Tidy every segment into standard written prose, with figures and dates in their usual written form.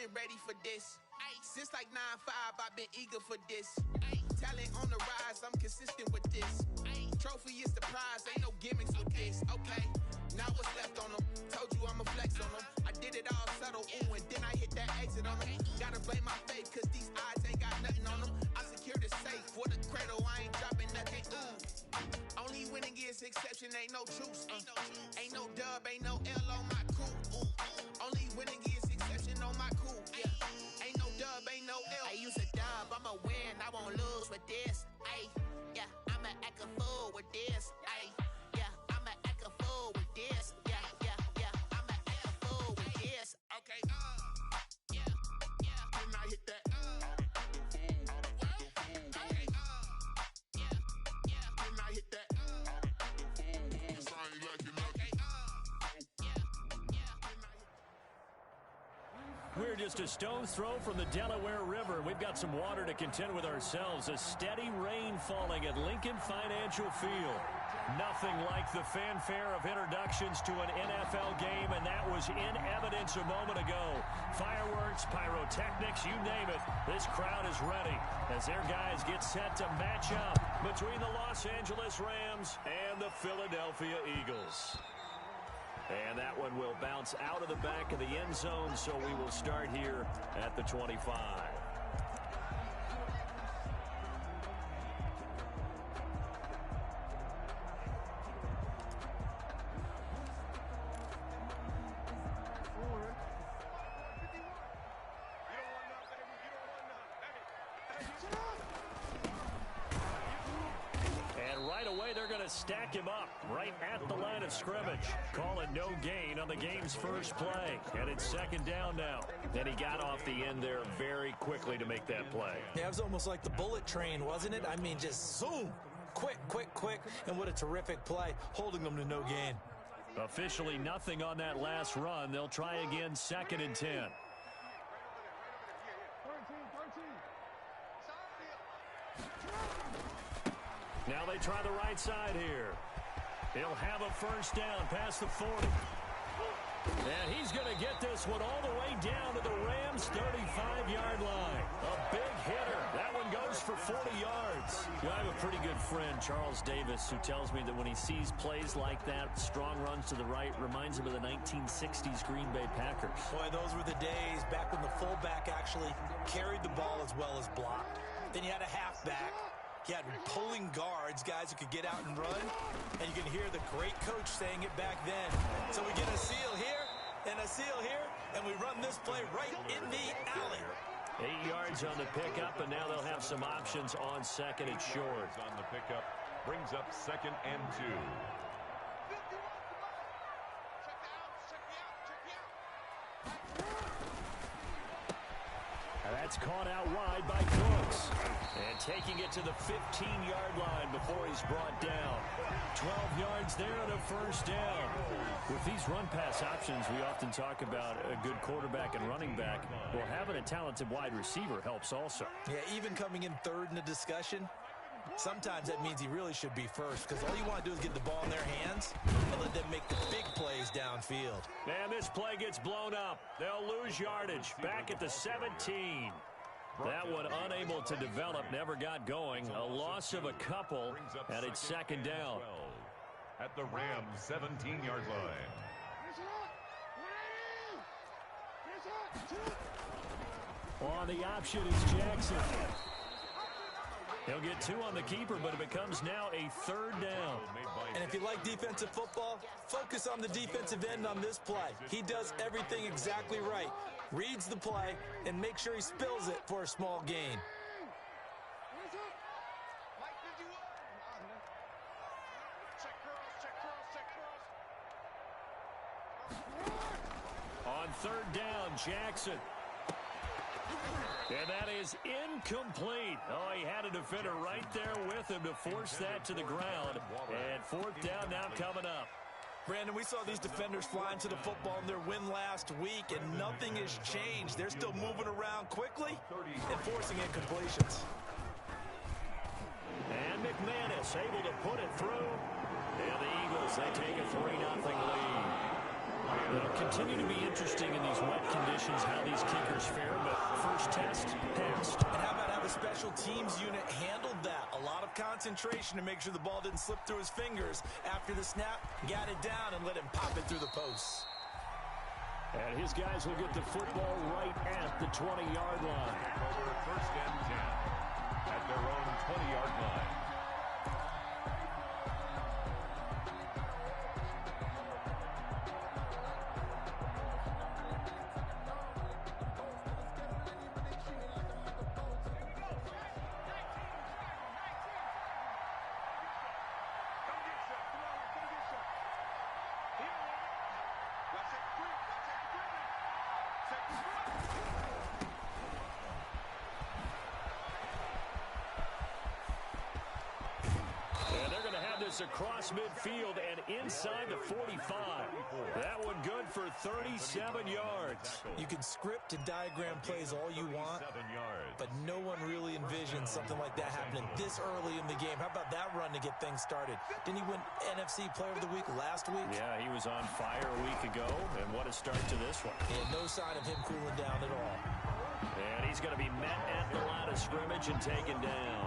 been ready for this. Ay, since like 9-5, I've been eager for this. Ay, talent on the rise, I'm consistent with this. Ay, trophy is the prize, ain't no gimmicks with this. Okay, now what's left on them? Told you I'ma flex on them. I did it all subtle, ooh, and then I hit that exit on them. Gotta blame my faith, cause these odds ain't got nothing on them. I secured the safe for the cradle, I ain't dropping nothing, ooh. Only winning is exception, ain't no truce. Ain't no dub, ain't no L on my crew, ooh. Only winning is exception on my cool, yeah. Ain't no dub, ain't no L. I use a dub, I'ma win, I won't lose with this. Ay, yeah, I'ma act a fool with this. Ay, yeah, I'ma act a fool with this. Yeah, yeah, yeah, I'ma act a fool with this. Okay, yeah, yeah. Then I hit that. Okay, yeah, yeah. Then I hit that. We're just a stone's throw from the Delaware River. We've got some water to contend with ourselves. A steady rain falling at Lincoln Financial Field. Nothing like the fanfare of introductions to an NFL game, and that was in evidence a moment ago. Fireworks, pyrotechnics, you name it. This crowd is ready as their guys get set to match up between the Los Angeles Rams and the Philadelphia Eagles. And that one will bounce out of the back of the end zone, so we will start here at the 25. They're going to stack him up right at the line of scrimmage. Call it no gain on the game's first play. And it's second down now. And he got off the end there very quickly to make that play. Yeah, it was almost like the bullet train, wasn't it? I mean, just zoom. Quick, quick, quick. And what a terrific play, holding them to no gain. Officially nothing on that last run. They'll try again, 2nd and 10. Now they try the right side here. He'll have a first down past the 40. And he's going to get this one all the way down to the Rams' 35-yard line. A big hitter. That one goes for 40 yards. I have a pretty good friend, Charles Davis, who tells me that when he sees plays like that, strong runs to the right, reminds him of the 1960s Green Bay Packers. Boy, those were the days back when the fullback actually carried the ball as well as blocked. Then you had a halfback. You had pulling guards, guys who could get out and run, and you can hear the great coach saying it back then. So we get a seal here and a seal here, and we run this play right in the alley. 8 yards on the pickup, and now they'll have some options on 2nd and short. On the pickup, brings up 2nd and 2. That's caught out wide by Cooks. And taking it to the 15-yard line before he's brought down. 12 yards there and a first down. With these run-pass options, we often talk about a good quarterback and running back. Well, having a talented wide receiver helps also. Yeah, even coming in third in the discussion, sometimes that means he really should be first, because all you want to do is get the ball in their hands and let them make the big plays downfield. And this play gets blown up. They'll lose yardage. Back at the 17. That one unable to develop, never got going. A loss of a couple, and it's 2nd down. At the Rams' 17-yard line. On the option is Jackson. He'll get 2 on the keeper, but it becomes now a 3rd down. And if you like defensive football, focus on the defensive end on this play. He does everything exactly right. Reads the play and makes sure he spills it for a small gain. On 3rd down, Jackson. And that is incomplete. Oh, he had a defender right there with him to force that to the ground. And 4th down now coming up. Brandon, we saw these defenders flying to the football in their win last week, and nothing has changed. They're still moving around quickly and forcing incompletions. And McManus able to put it through. And the Eagles, they take a 3-0 lead. It'll continue to be interesting in these wet conditions how these kickers fare, but first test passed. And how about how the special teams unit handled that? A lot of concentration to make sure the ball didn't slip through his fingers. After the snap, got it down and let him pop it through the posts. And his guys will get the football right at the 20-yard line. Over first and 10 at their own 20-yard line. Across midfield and inside the 45. That one good for 37 yards. You can script and diagram plays all you want, but no one really envisions something like that happening this early in the game. How about that run to get things started? Didn't he win NFC Player of the Week last week? Yeah, he was on fire a week ago, and what a start to this one. And no sign of him cooling down at all. And he's going to be met at the line of scrimmage and taken down.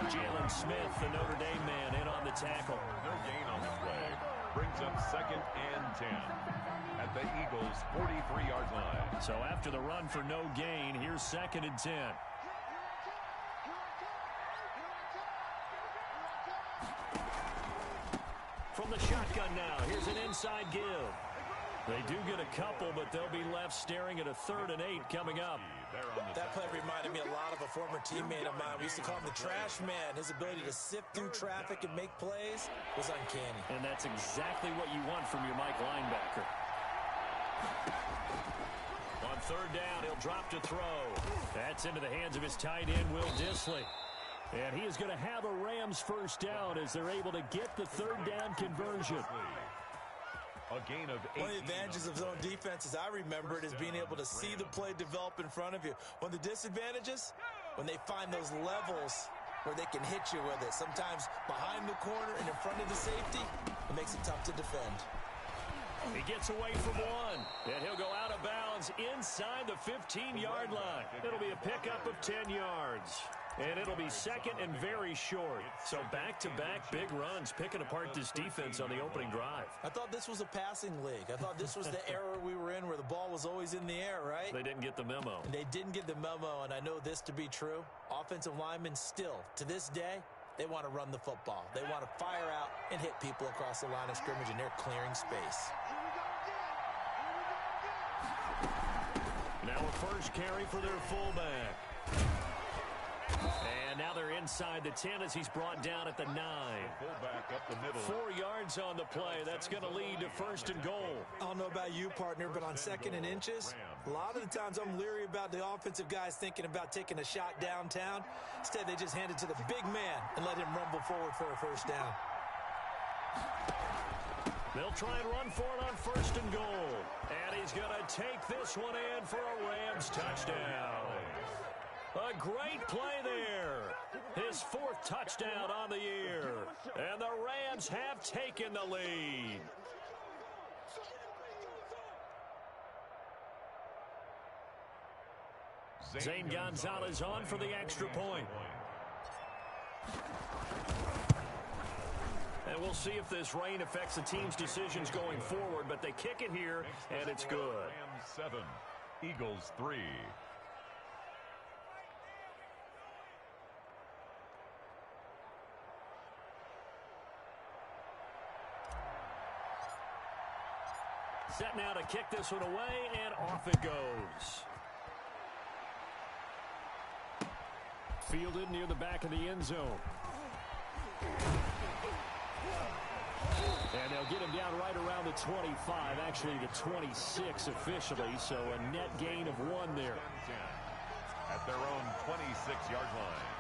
Jalen Smith, the Notre Dame man, in on the tackle. No gain on the play. Brings up second and 10 at the Eagles' 43-yard line. So after the run for no gain, here's second and 10. From the shotgun now, here's an inside give. They do get a couple, but they'll be left staring at a 3rd and 8 coming up. That play reminded me a lot of a former teammate of mine. We used to call him the trash man. His ability to sift through traffic and make plays was uncanny. And that's exactly what you want from your Mike linebacker. On 3rd down, he'll drop to throw. That's into the hands of his tight end, Will Dissly. And he is going to have a Rams first down as they're able to get the 3rd down conversion. A gain of 8. One of the advantages of zone defense, as I remember it, is being able to see the play develop in front of you. One of the disadvantages, when they find those levels where they can hit you with it. Sometimes behind the corner and in front of the safety, it makes it tough to defend. He gets away from one, and he'll go out of bounds inside the 15-yard line. It'll be a pickup of 10 yards. And it'll be second and very short. So back-to-back big runs picking apart this defense on the opening drive. I thought this was a passing league. I thought this was the era we were in where the ball was always in the air, right? They didn't get the memo. And they didn't get the memo, and I know this to be true. Offensive linemen still, to this day, they want to run the football. They want to fire out and hit people across the line of scrimmage, and they're clearing space. Now a first carry for their fullback. And now they're inside the 10 as he's brought down at the 9. Fullback up the middle. 4 yards on the play. That's going to lead to first and goal. I don't know about you, partner, but on 2nd and inches, a lot of the times I'm leery about the offensive guys thinking about taking a shot downtown. Instead, they just hand it to the big man and let him rumble forward for a first down. They'll try and run for it on first and goal. And he's going to take this one in for a Rams touchdown. A great play there. His 4th touchdown on the year. And the Rams have taken the lead. Zane Gonzalez on for the extra point. And we'll see if this rain affects the team's decisions going forward, but they kick it here, and it's good. Rams 7, Eagles 3. Set now to kick this one away, and off it goes. Fielded near the back of the end zone. And they'll get him down right around the 25, actually the 26 officially, so a net gain of 1 there. At their own 26-yard line.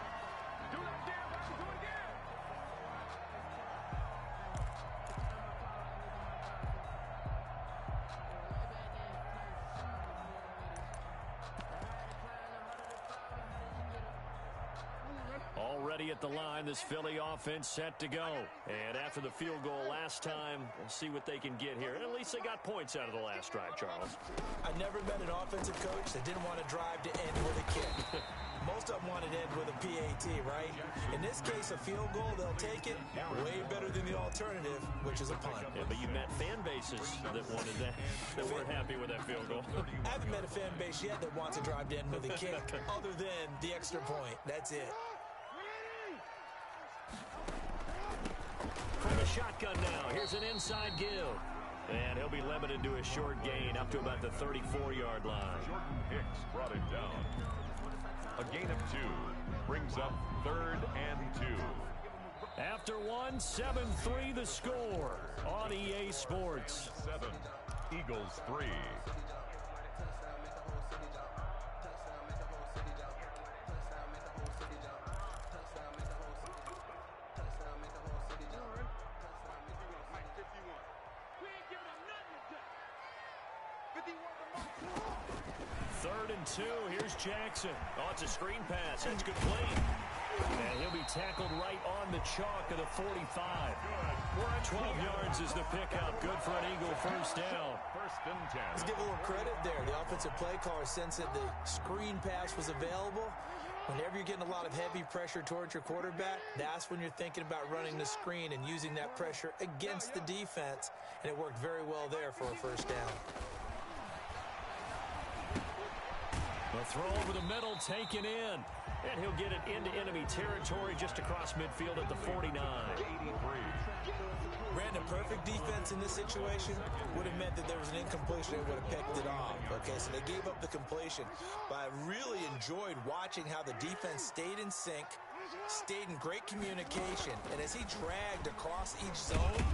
Already at the line, this Philly offense set to go. And after the field goal last time, we'll see what they can get here. At least they got points out of the last drive, Charles. I never met an offensive coach that didn't want to drive to end with a kick. Most of them wanted to end with a PAT, right? In this case, a field goal, they'll take it way better than the alternative, which is a punt. Yeah, but you met fan bases that wanted that weren't happy with that field goal. I haven't met a fan base yet that wants to drive to end with a kick other than the extra point. That's it. From the shotgun now, here's an inside give. And he'll be limited to a short gain up to about the 34-yard line. Jordan Hicks brought him down. A gain of 2 brings up 3rd and 2. After one, 7-3 the score on EA Sports. 7, Eagles 3. Third and 2. Here's Jackson. Oh, it's a screen pass. That's complete. And he'll be tackled right on the chalk of the 45. 12 yards is the pickup. Good for an Eagle first down. 1st and 10. Let's give a little credit there. The offensive play caller sensed that the screen pass was available. Whenever you're getting a lot of heavy pressure towards your quarterback, that's when you're thinking about running the screen and using that pressure against the defense. And it worked very well there for a first down. A throw over the middle taken in. And he'll get it into enemy territory just across midfield at the 49. 83. Brandon, perfect defense in this situation would have meant that there was an incompletion and would have picked it off. Okay, so they gave up the completion. But I really enjoyed watching how the defense stayed in sync, stayed in great communication. And as he dragged across each zone,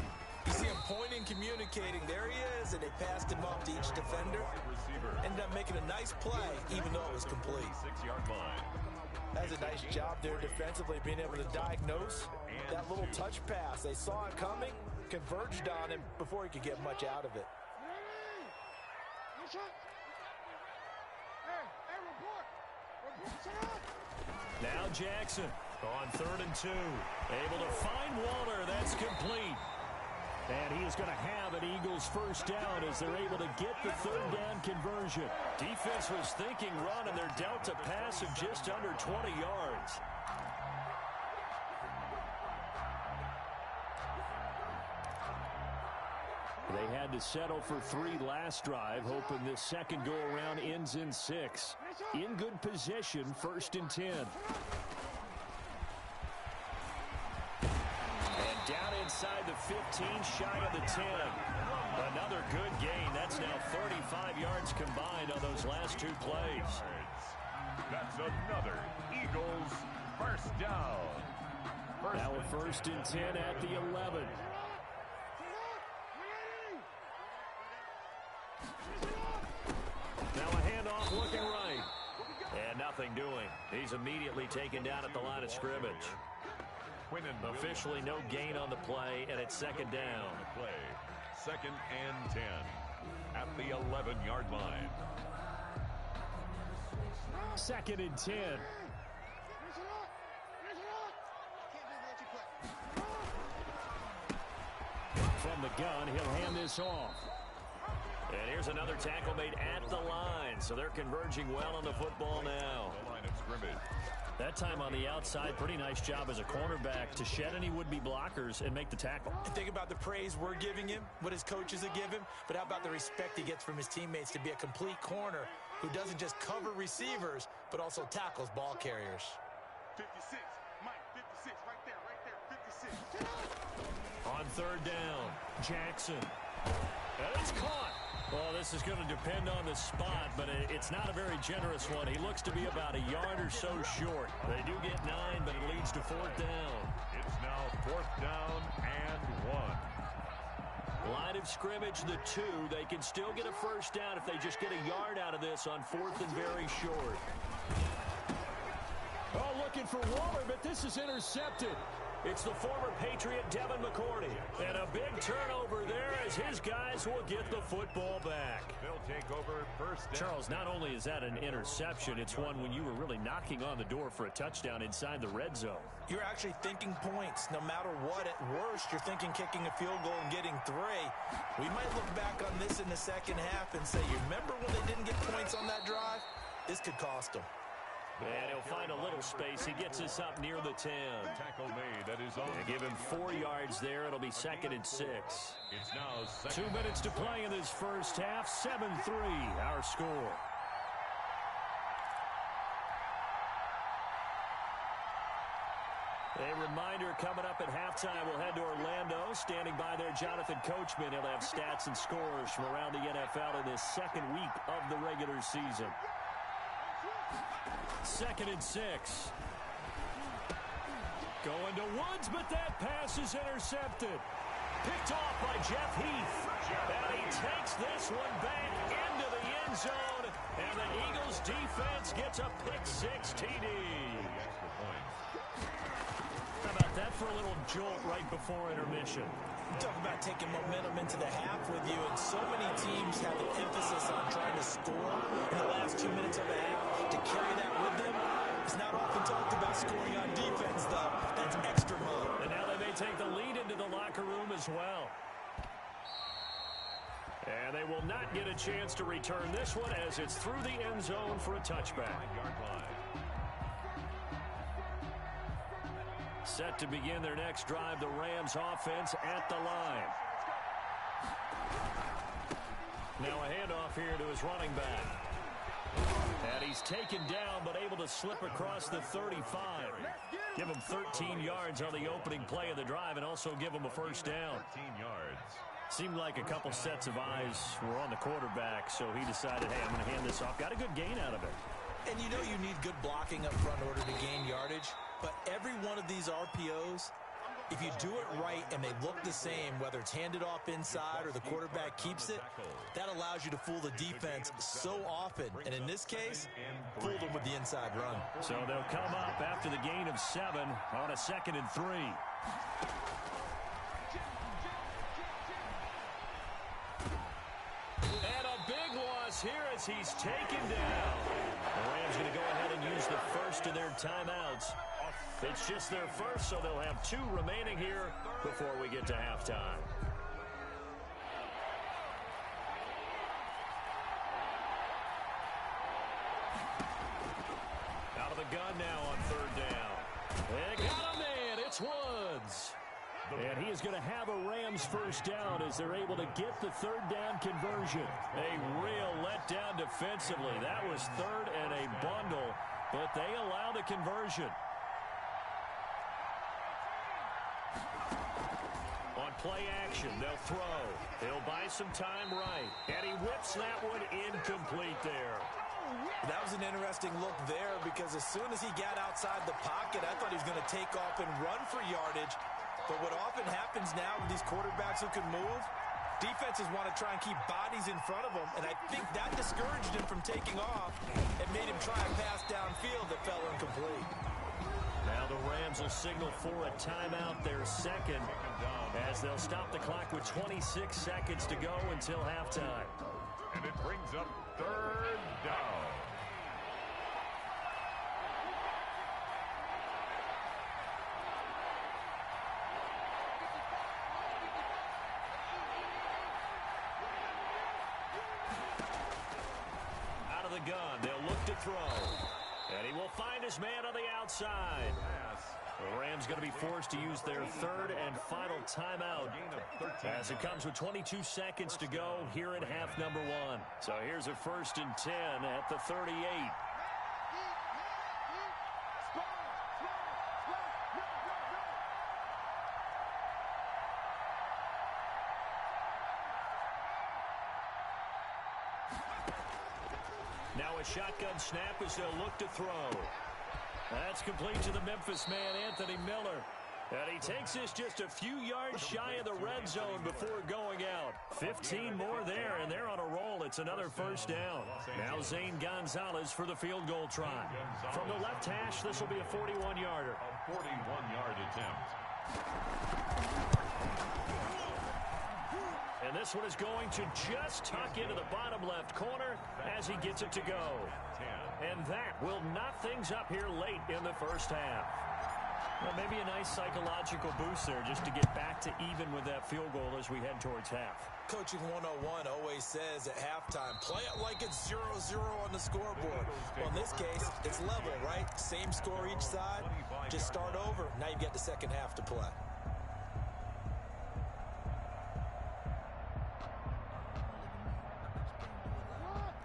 you see him pointing, communicating. There he is, and they passed him off to each defender. Ended up making a nice play, even though it was complete. 6-yard line. That's a nice job there defensively, being able to diagnose that little touch pass. They saw it coming, converged on him before he could get much out of it. Now Jackson on 3rd and 2. Able to find Waller. That's complete. And he is going to have an Eagles first down as they're able to get the 3rd down conversion. Defense was thinking run, and they're dealt a pass of just under 20 yards. They had to settle for 3 last drive, hoping this second go-around ends in 6. In good position, 1st and 10. Down inside the 15, shy of the 10. Another good gain. That's now 35 yards combined on those last 2 plays. That's another Eagles first down. Now a 1st and 10 at the 11. Now a handoff looking right. And nothing doing. He's immediately taken down at the line of scrimmage. Officially no gain on the play, and it's 2nd down. 2nd and 10 at the 11-yard line. 2nd and 10. From the gun, he'll hand this off. And here's another tackle made at the line, so they're converging well on the football now. The line of scrimmage. That time on the outside, pretty nice job as a cornerback to shed any would-be blockers and make the tackle. Think about the praise we're giving him, what his coaches have given him, but how about the respect he gets from his teammates to be a complete corner who doesn't just cover receivers, but also tackles ball carriers. 56, Mike, 56, right there, 56. On 3rd down, Jackson. And it's caught. Well, this is going to depend on the spot, but it's not a very generous one. He looks to be about a yard or so short. They do get 9, but it leads to 4th down. It's now 4th down and 1. Line of scrimmage, the 2. They can still get a first down if they just get a yard out of this on 4th and very short. Oh, looking for Waller, but this is intercepted. It's the former Patriot Devin McCourty. And a big turnover there, as his guys will get the football back. They'll take over first down. Charles, not only is that an interception, it's one when you were really knocking on the door for a touchdown inside the red zone. You're actually thinking points. No matter what, at worst, you're thinking kicking a field goal and getting 3. We might look back on this in the second half and say, you remember when they didn't get points on that drive? This could cost them. And he'll find a little space. He gets us up near the 10. Tackle made at his own. Give him 4 yards there. It'll be 2nd and 6. It's now 2 minutes to play in this first half. 7-3 our score. A reminder coming up at halftime. We'll head to Orlando. Standing by there, Jonathan Coachman. He'll have stats and scores from around the NFL in this second week of the regular season. 2nd and 6. Going to Woods, but that pass is intercepted. Picked off by Jeff Heath. And he takes this one back into the end zone. And the Eagles defense gets a pick-6 TD. How about that for a little jolt right before intermission? Talk about taking momentum into the half with you, and so many teams have an emphasis on trying to score in the last 2 minutes of a half. To carry that with them, it's not often talked about scoring on defense, though. That's extra mode. And now they may take the lead into the locker room as well. And they will not get a chance to return this one as it's through the end zone for a touchback. Set to begin their next drive, the Rams offense at the line. Now a handoff here to his running back. And he's taken down but able to slip across the 35. Give him 13 yards on the opening play of the drive and also give him a first down. 13 yards. Seemed like a couple sets of eyes were on the quarterback, so he decided, hey, I'm going to hand this off. Got a good gain out of it. And you know you need good blocking up front in order to gain yardage. But every one of these RPOs, if you do it right and they look the same, whether it's handed off inside or the quarterback keeps it, that allows you to fool the defense so often. And in this case, fooled them with the inside run. So they'll come up after the gain of 7 on a 2nd and 3. And a big loss here as he's taken down. The Rams going to go ahead and use the first of their timeouts. It's just their first, so they'll have 2 remaining here before we get to halftime. Out of the gun now on 3rd down. They got a man. It's Woods. And he is going to have a Rams first down as they're able to get the 3rd down conversion. A real letdown defensively. That was 3rd and a bundle, but they allow the conversion. On play action, they'll throw. He'll buy some time right. And he whips that one incomplete there. That was an interesting look there because as soon as he got outside the pocket, I thought he was going to take off and run for yardage. But what often happens now with these quarterbacks who can move, defenses want to try and keep bodies in front of them, and I think that discouraged him from taking off and made him try a pass downfield that fell incomplete. Now the Rams will signal for a timeout, their 2nd, as they'll stop the clock with 26 seconds to go until halftime. And it brings up 3rd down. Out of the gun, they'll look to throw. And he will find his man on the outside. The Rams going to be forced to use their 3rd and final timeout as it comes with 22 seconds to go here in half number 1. So here's a 1st and 10 at the 38. Now a shotgun snap as they'll look to throw. That's complete to the Memphis man, Anthony Miller. And he takes this just a few yards shy of the red zone before going out. 15 more there, and they're on a roll. It's another first down. Now Zane Gonzalez for the field goal try. From the left hash, this will be a 41-yarder. A 41-yard attempt. And This one is going to just tuck into the bottom left corner as he gets it to go. And that will knock things up here late in the first half. Well, maybe a nice psychological boost there just to get back to even with that field goal as we head towards half. Coaching 101 always says at halftime, play it like it's 0-0 on the scoreboard. Well, in this case, it's level, right? Same score each side. Just start over. Now you've got the second half to play.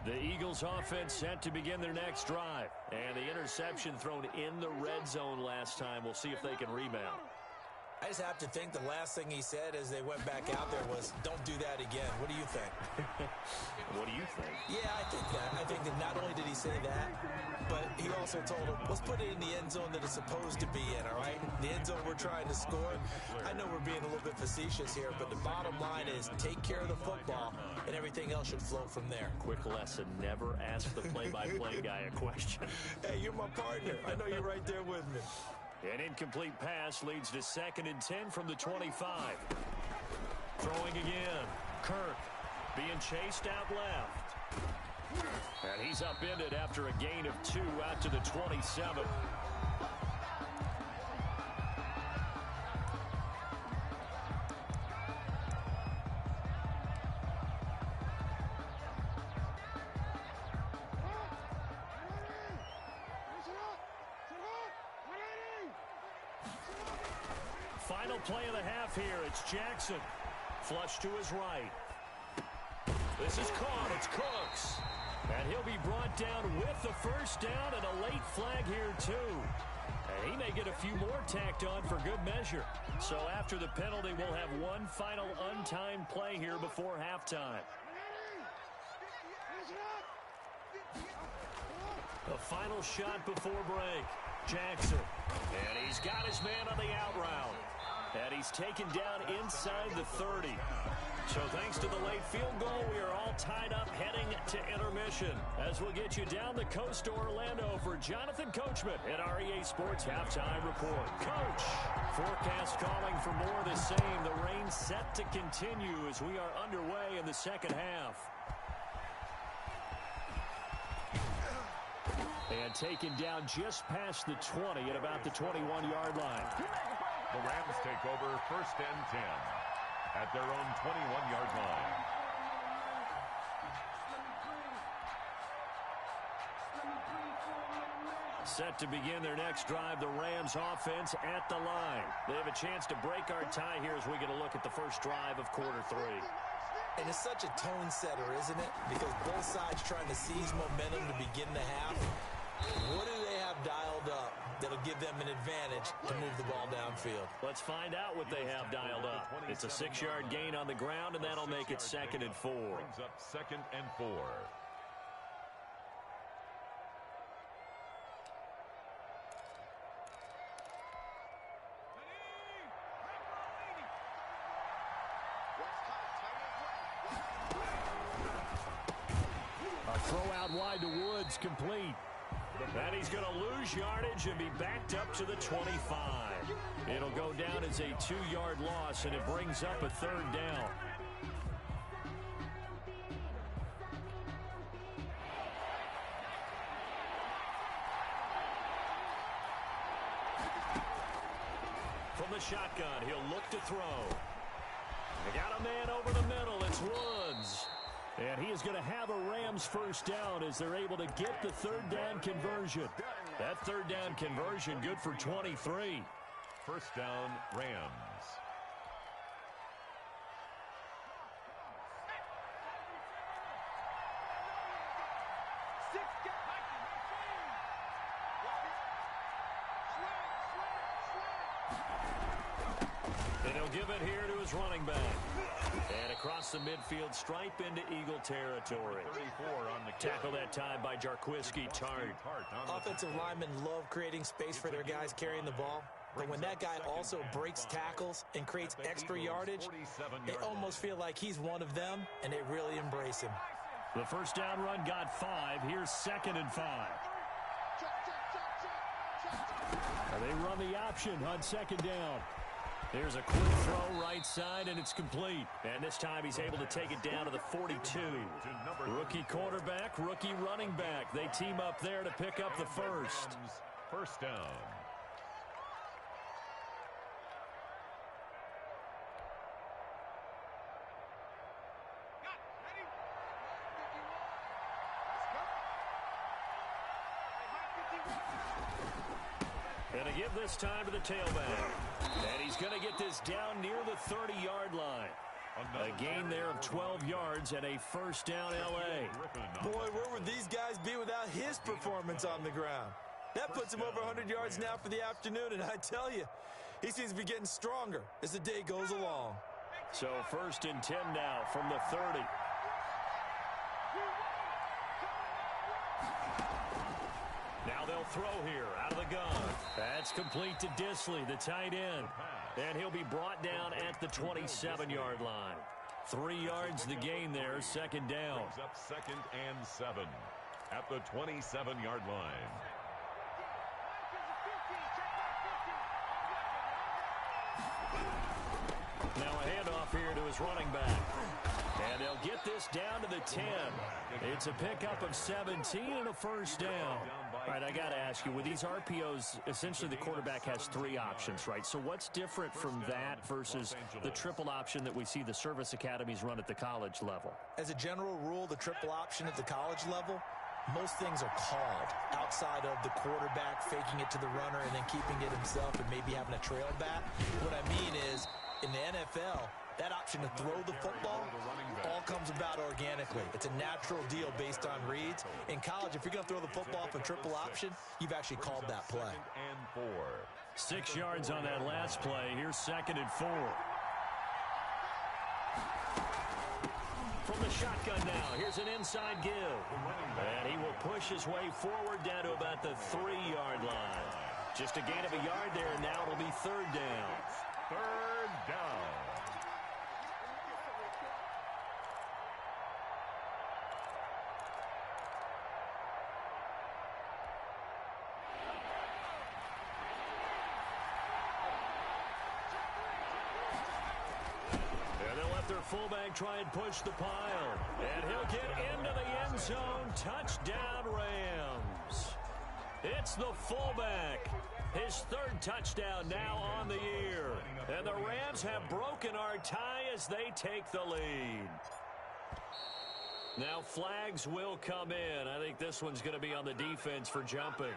The Eagles offense set to begin their next drive. And the interception thrown in the red zone last time. We'll see if they can rebound. I just have to think the last thing he said as they went back out there was, don't do that again. What do you think? What do you think? Yeah, I think that. I think that not only did he say that, but he also told him, let's put it in the end zone that it's supposed to be in, all right? The end zone we're trying to score. I know we're being a little bit facetious here, but the bottom line is take care of the football, and everything else should flow from there. Quick lesson, never ask the play-by-play guy a question. Hey, you're my partner. I know you're right there with me. An incomplete pass leads to 2nd and 10 from the 25. Throwing again. Kirk being chased out left. And he's upended after a gain of 2 out to the 27. Final play of the half here. It's Jackson. Flush to his right. This is caught. It's Cooks. And he'll be brought down with the first down and a late flag here, too. And he may get a few more tacked on for good measure. So after the penalty, we'll have one final untimed play here before halftime. A final shot before break. Jackson. And he's got his man on the out route. And he's taken down inside the 30. So thanks to the late field goal, we are all tied up heading to intermission. As we'll get you down the coast to Orlando for Jonathan Coachman at our EA Sports Halftime Report. Coach, forecast calling for more of the same. The rain set to continue as we are underway in the second half. And taken down just past the 20 at about the 21-yard line. The Rams take over 1st and 10 at their own 21-yard line. Set to begin their next drive, the Rams offense at the line. They have a chance to break our tie here as we get a look at the first drive of quarter 3. And it's such a tone setter, isn't it? Because both sides trying to seize momentum to begin the half. What do they have dialed up that'll give them an advantage to move the ball downfield? Let's find out what they have dialed up. It's a 6-yard gain on the ground, and that'll make it 2nd and 4. Brings up 2nd and 4. A throw out wide to Woods, complete. And he's going to lose yardage and be backed up to the 25. It'll go down as a 2-yard loss, and it brings up a 3rd down. From the shotgun, he'll look to throw. They got a man over the middle. It's Woods. And he is going to have a Rams first down as they're able to get the 3rd down conversion. That 3rd down conversion good for 23. First down, Rams. And he'll give it here to his running back. And across the midfield stripe into Eagle territory. 34 on the Tackle that time by Jarquiski Tart. Offensive linemen love creating space for their guys carrying the ball. But when that guy also breaks tackles and creates extra yardage, they almost feel like he's one of them, and they really embrace him. The first down run got 5. Here's 2nd and 5. And they run the option on 2nd down. Here's a quick throw right side, and it's complete. And this time he's able to take it down to the 42. Rookie quarterback, rookie running back. They team up there to pick up the first. First down. Going to give this time to the tailback. And he's going to get this down near the 30-yard line. A gain there of 12 yards and a first down L.A. Boy, where would these guys be without his performance on the ground? That puts him over 100 yards now for the afternoon, and I tell you, he seems to be getting stronger as the day goes along. So first and 10 now from the 30. Now they'll throw here out of the gun. That's complete to Disley, the tight end. And he'll be brought down at the 27-yard line. 3 yards the gain there, second down. Brings up second and 7 at the 27-yard line. Now a handoff here to his running back. And they'll get this down to the 10. It's a pickup of 17 and a first down. All right, I got to ask you, with these RPOs, essentially the quarterback has 3 options, right? So what's different from that versus the triple option that we see the service academies run at the college level? As a general rule, the triple option at the college level, most things are called outside of the quarterback faking it to the runner and then keeping it himself and maybe having a trail back. What I mean is, in the NFL, that option to throw the football all comes about organically. It's a natural deal based on reads. In college, if you're going to throw the football for triple option, you've actually called that play. And 4. 6 yards on that last play. Here's second and 4. From the shotgun now, here's an inside give. And he will push his way forward down to about the 3-yard line. Just a gain of a yard there, and now it'll be third down. Third down. Their fullback try and push the pile. And he'll get into the end zone. Touchdown, Rams. It's the fullback. His third touchdown now on the year. And the Rams have broken our tie as they take the lead. Now flags will come in. I think this one's going to be on the defense for jumping.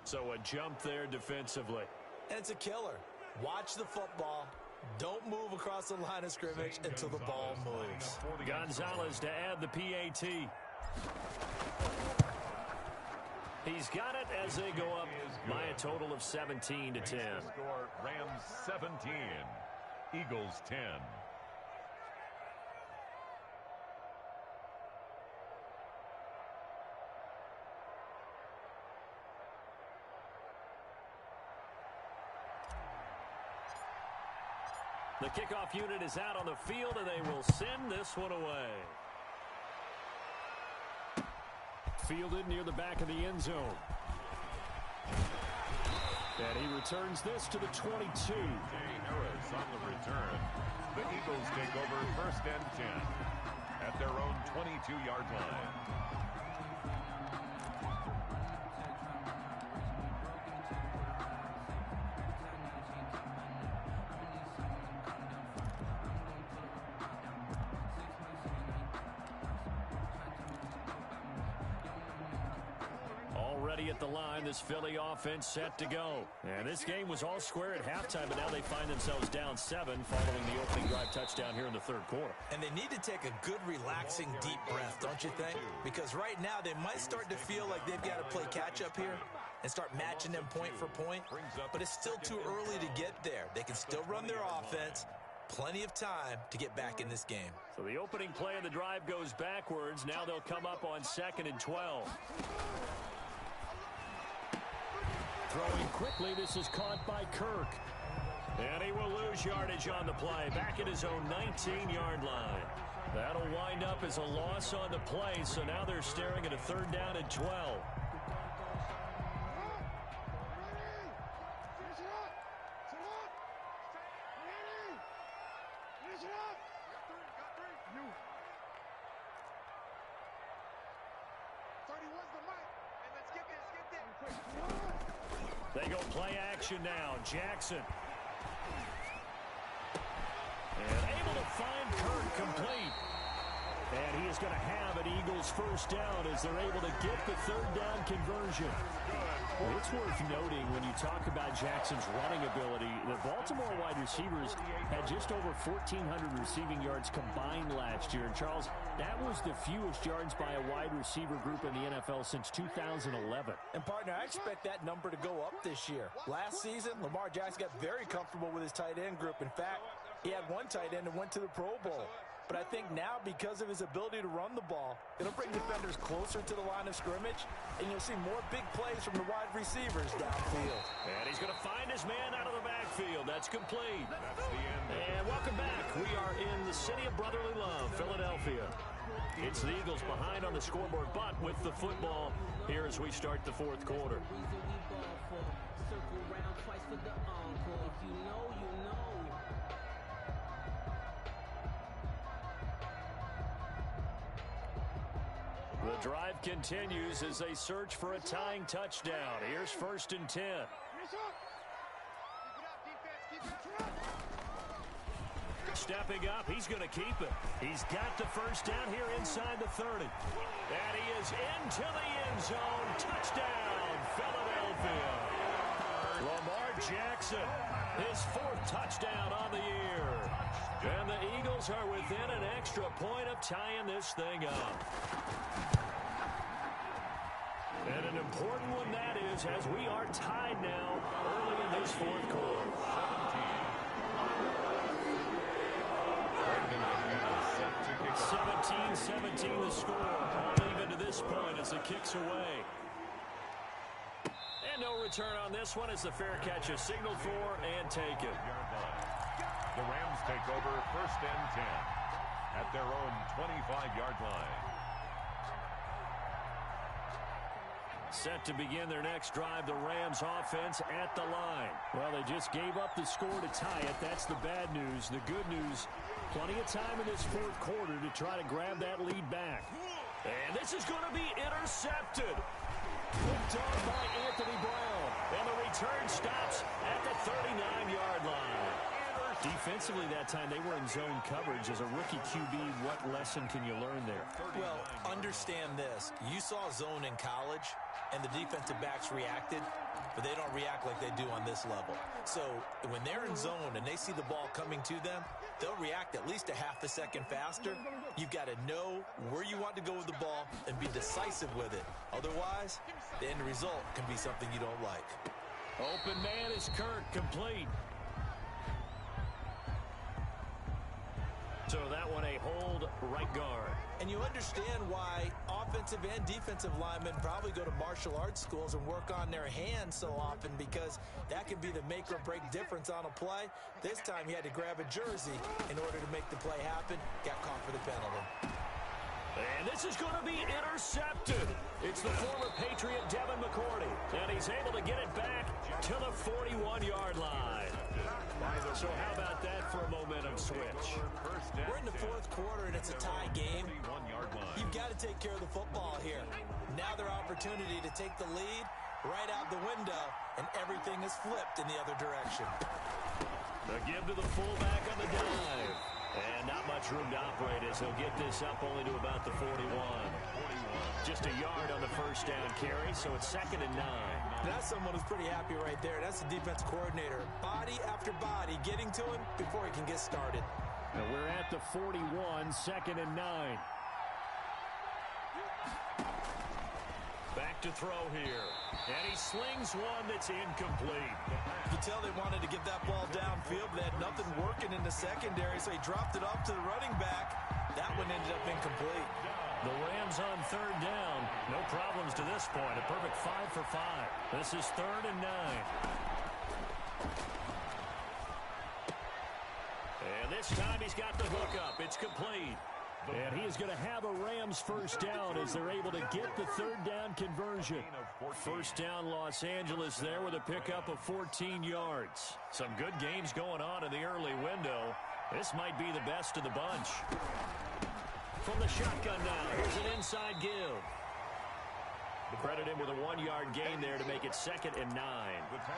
So a jump there defensively. And it's a killer. Watch the football. Don't move across the line of scrimmage until the ball moves. Gonzalez to add the PAT. He's got it as they go up by a total of 17-10. Score Rams 17, Eagles 10. The kickoff unit is out on the field, and they will send this one away. Fielded near the back of the end zone. And he returns this to the 22. Harris on the return. The Eagles take over first and 10 at their own 22-yard line. At the line, this Philly offense set to go. And this game was all square at halftime, but now they find themselves down 7 following the opening drive touchdown here in the third quarter. And they need to take a good, relaxing, deep breath, don't you think? Because right now they might start to feel like they've got to play catch-up here and start matching them point for point. But it's still too early to get there. They can still run their offense. Plenty of time to get back in this game. So the opening play of the drive goes backwards. Now they'll come up on 2nd and 12. Throwing quickly, this is caught by Kirk. And he will lose yardage on the play, back at his own 19-yard line. That'll wind up as a loss on the play, so now they're staring at a third down and 12. They go play action now. Jackson. And able to find Kirk complete. And he is going to have an Eagles first down as they're able to get the third down conversion. It's worth noting when you talk about Jackson's running ability, the Baltimore wide receivers had just over 1,400 receiving yards combined last year. And Charles, that was the fewest yards by a wide receiver group in the NFL since 2011. And partner, I expect that number to go up this year. Last season, Lamar Jackson got very comfortable with his tight end group. In fact, he had one tight end and went to the Pro Bowl. But I think now, because of his ability to run the ball, it'll bring defenders closer to the line of scrimmage, and you'll see more big plays from the wide receivers downfield. And he's going to find his man out of the backfield. That's complete. That's the end. And welcome back. We are in the city of brotherly love, Philadelphia. It's the Eagles behind on the scoreboard, but with the football here as we start the fourth quarter. The drive continues as they search for a tying touchdown. Here's 1st and 10. Stepping up, he's going to keep it. He's got the first down here inside the 30. And he is into the end zone. Touchdown, Philadelphia. Lamar Jackson, his 4th touchdown on the year. And the Eagles are within an extra point of tying this thing up. And an important one that is, as we are tied now early in this fourth quarter. 17-17 the score. All even to this point as the kick's away. And no return on this one as the fair catch is signaled for and taken. The Rams take over 1st and 10 at their own 25-yard line. Set to begin their next drive, the Rams offense at the line. Well, they just gave up the score to tie it. That's the bad news. The good news, plenty of time in this fourth quarter to try to grab that lead back. And this is going to be intercepted. Picked off by Anthony Brown. And the return stops at the 39-yard line. Defensively that time, they were in zone coverage. As a rookie QB, what lesson can you learn there? Well, understand this. You saw zone in college, and the defensive backs reacted, but they don't react like they do on this level. So when they're in zone and they see the ball coming to them, they'll react at least a half a second faster. You've got to know where you want to go with the ball and be decisive with it. Otherwise, the end result can be something you don't like. Open man is Kirk, complete. So that one a hold right guard. And you understand why offensive and defensive linemen probably go to martial arts schools and work on their hands so often, because that can be the make or break difference on a play. This time he had to grab a jersey in order to make the play happen. Got caught for the penalty. And this is going to be intercepted. It's the former Patriot Devin McCourty. And he's able to get it back to the 41-yard line. So how about that for a momentum switch? We're in the fourth quarter and it's a tie game. You've got to take care of the football here. Now their opportunity to take the lead right out the window, and everything is flipped in the other direction. The give to the fullback on the dive. And not much room to operate as he'll get this up only to about the 41. Just a yard on the first down carry, so it's 2nd and 9. That's someone who's pretty happy right there. That's the defense coordinator. Body after body getting to him before he can get started. And we're at the 41, 2nd and 9. Back to throw here. And he slings one that's incomplete. You can tell they wanted to get that ball downfield, but they had nothing working in the secondary, so he dropped it off to the running back. That one ended up incomplete. The Rams on 3rd down. No problems to this point. A perfect 5 for 5. This is 3rd and 9. And this time he's got the hook up. It's complete. And he is going to have a Rams first down as they're able to get the 3rd down conversion. First down Los Angeles there with a pickup of 14 yards. Some good games going on in the early window. This might be the best of the bunch. From the shotgun now, here's an inside give. Credit him with a 1-yard gain there to make it 2nd and 9.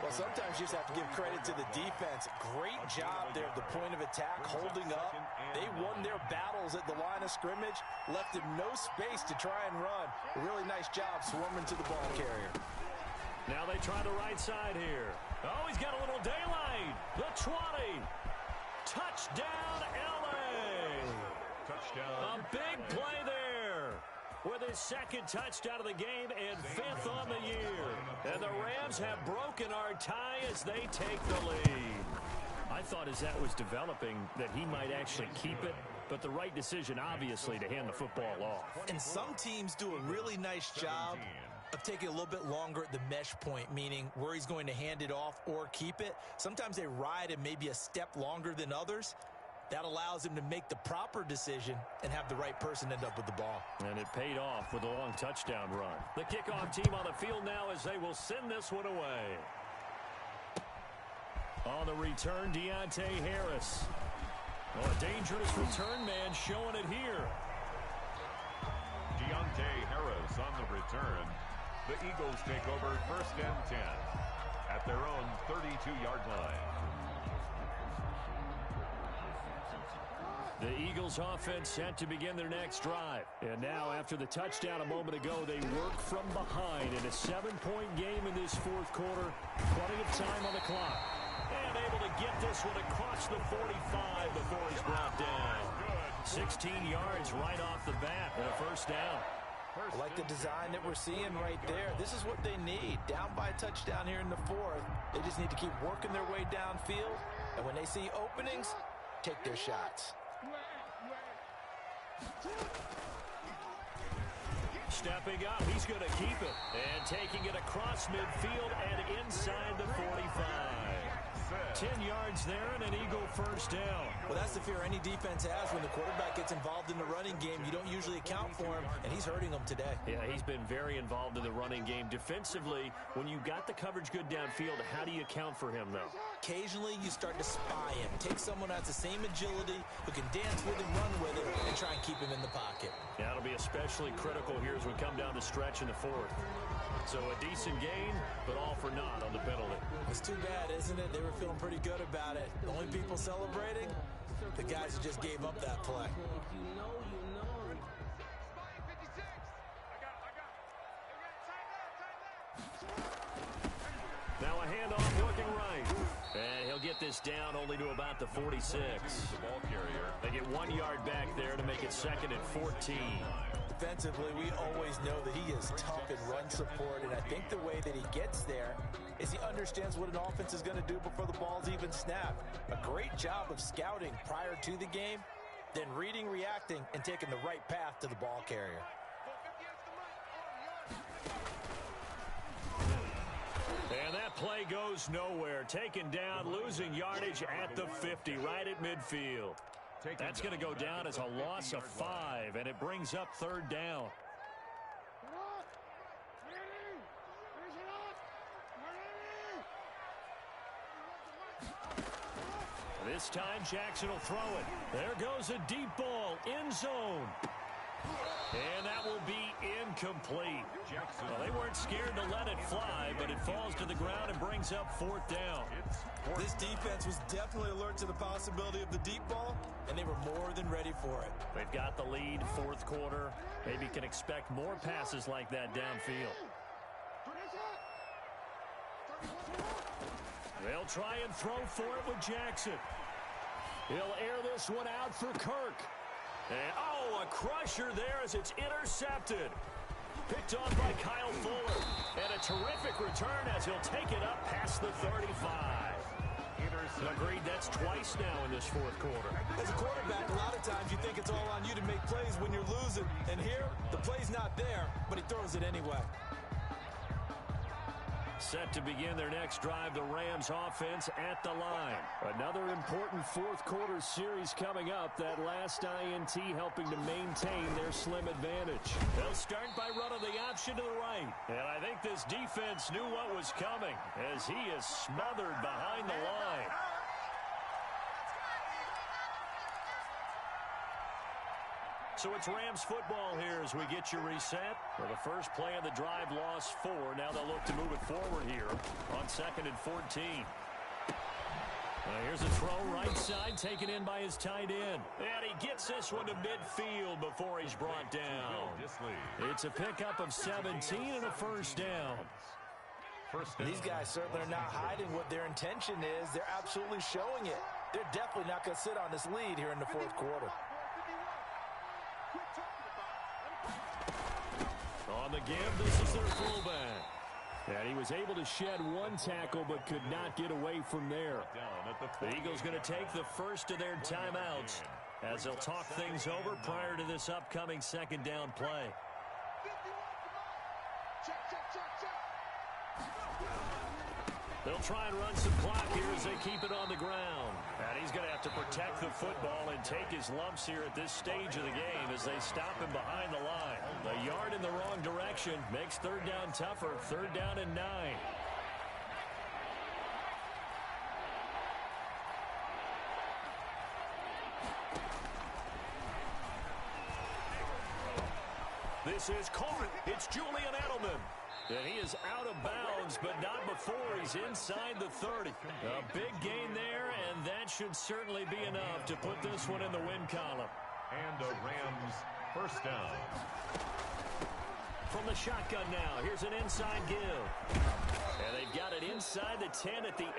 Well, sometimes you just have to give credit to the defense. Great job there at the point of attack, holding up. They won their battles at the line of scrimmage, left him no space to try and run. A really nice job swarming to the ball carrier. Now they try the right side here. Oh, he's got a little daylight. The 20. Touchdown, L.A. Touchdown. A big play there with his 2nd touchdown of the game and 5th on the year. And the Rams have broken our tie as they take the lead. I thought as that was developing that he might actually keep it, but the right decision, obviously, to hand the football off. And some teams do a really nice job of taking a little bit longer at the mesh point, meaning where he's going to hand it off or keep it. Sometimes they ride him maybe a step longer than others. That allows him to make the proper decision and have the right person end up with the ball. And it paid off with a long touchdown run. The kickoff team on the field now as they will send this one away. On the return, Deontay Harris. Oh, a dangerous return man showing it here. Deontay Harris on the return. The Eagles take over 1st and 10 at their own 32-yard line. The Eagles offense set to begin their next drive. And now after the touchdown a moment ago, they work from behind in a 7-point game in this 4th quarter. Plenty of time on the clock. And able to get this one across the 45 before he's brought down. 16 yards right off the bat and a 1st down. I like the design that we're seeing right there. This is what they need. Down by a touchdown here in the 4th. They just need to keep working their way downfield. And when they see openings, take their shots. Stepping up, he's going to keep it. And taking it across midfield and inside the 45. 10 yards there and an Eagle 1st down. Well, that's the fear any defense has when the quarterback gets involved in the running game. You don't usually account for him, and he's hurting them today. Yeah, he's been very involved in the running game. Defensively, when you got the coverage good downfield, how do you account for him, though? Occasionally, you start to spy him. Take someone who has the same agility, who can dance with him, run with him, and try and keep him in the pocket. Yeah, it'll be especially critical here as we come down the stretch in the 4th. So a decent gain, but all for naught on the penalty. It's too bad, isn't it? They were feeling pretty good about it. The only people celebrating, the guys who just gave up that play. Now a handoff working right. And he'll get this down only to about the 46. The ball carrier. They get 1 yard back there to make it 2nd and 14. Defensively, we always know that he is tough in run support, and I think the way that he gets there is he understands what an offense is going to do before the ball's even snapped. A great job of scouting prior to the game, then reading, reacting, and taking the right path to the ball carrier. And that play goes nowhere. Taken down, losing yardage at the 50, right at midfield. That's going to go down as a loss of 5, and it brings up 3rd down. This time Jackson will throw it. There goes a deep ball, end zone. And that will be incomplete. Well, they weren't scared to let it fly, but it falls to the ground and brings up 4th down. This defense was definitely alert to the possibility of the deep ball, and they were more than ready for it. They've got the lead, 4th quarter. Maybe can expect more passes like that downfield. They'll try and throw for it with Jackson. He'll air this one out for Kirk. And, oh, a crusher there as it's intercepted. Picked off by Kyle Fuller. And a terrific return as he'll take it up past the 35. Agreed, that's twice now in this 4th quarter. As a quarterback, a lot of times you think it's all on you to make plays when you're losing. And here, the play's not there, but he throws it anyway. Set to begin their next drive, the Rams offense at the line. Another important 4th quarter series coming up. That last INT helping to maintain their slim advantage. They'll start by running the option to the right. And I think this defense knew what was coming as he is smothered behind the line. So it's Rams football here as we get you reset. For the first play of the drive, lost 4. Now they'll look to move it forward here on 2nd and 14. Here's a throw right side taken in by his tight end. And he gets this one to midfield before he's brought down. It's a pickup of 17 and a first down. These guys certainly are not hiding what their intention is. They're absolutely showing it. They're definitely not going to sit on this lead here in the fourth quarter. On the give, this is their fullback. And he was able to shed one tackle but could not get away from there. The Eagles going to take the first of their timeouts as they'll talk things over prior to this upcoming second down play. They'll try and run some clock here as they keep it on the ground. And he's going to have to protect the football and take his lumps here at this stage of the game as they stop him behind the line. The yard in the wrong direction makes third down tougher. 3rd down and 9. This is caught. It's Julian Edelman. And he is out of bounds, but not before he's inside the 30. A big gain there, and that should certainly be enough to put this one in the win column. And a Rams first down. From the shotgun now, here's an inside give. And they've got it inside the 10 at the 8.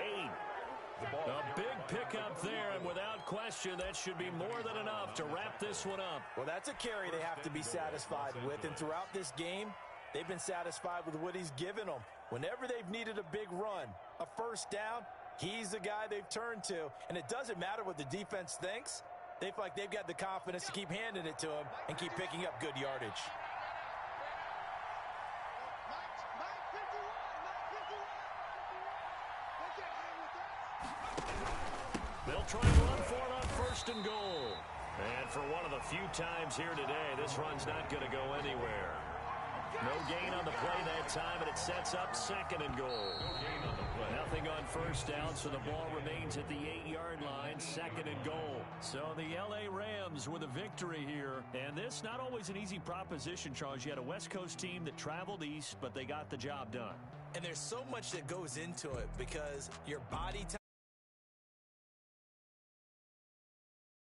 A big pickup there, and without question, that should be more than enough to wrap this one up. Well, that's a carry they have to be satisfied with, and throughout this game, they've been satisfied with what he's given them. Whenever they've needed a big run, a first down, he's the guy they've turned to. And it doesn't matter what the defense thinks. They feel like they've got the confidence to keep handing it to him and keep picking up good yardage. They'll try and run for it on 1st and goal. And for one of the few times here today, this run's not going to go anywhere. No gain on the play that time, and it sets up 2nd and goal. Nothing on first down, so the ball remains at the 8-yard line, 2nd and goal. So the L.A. Rams with a victory here. And this not always an easy proposition, Charles. You had a West Coast team that traveled east, but they got the job done. And there's so much that goes into it because your body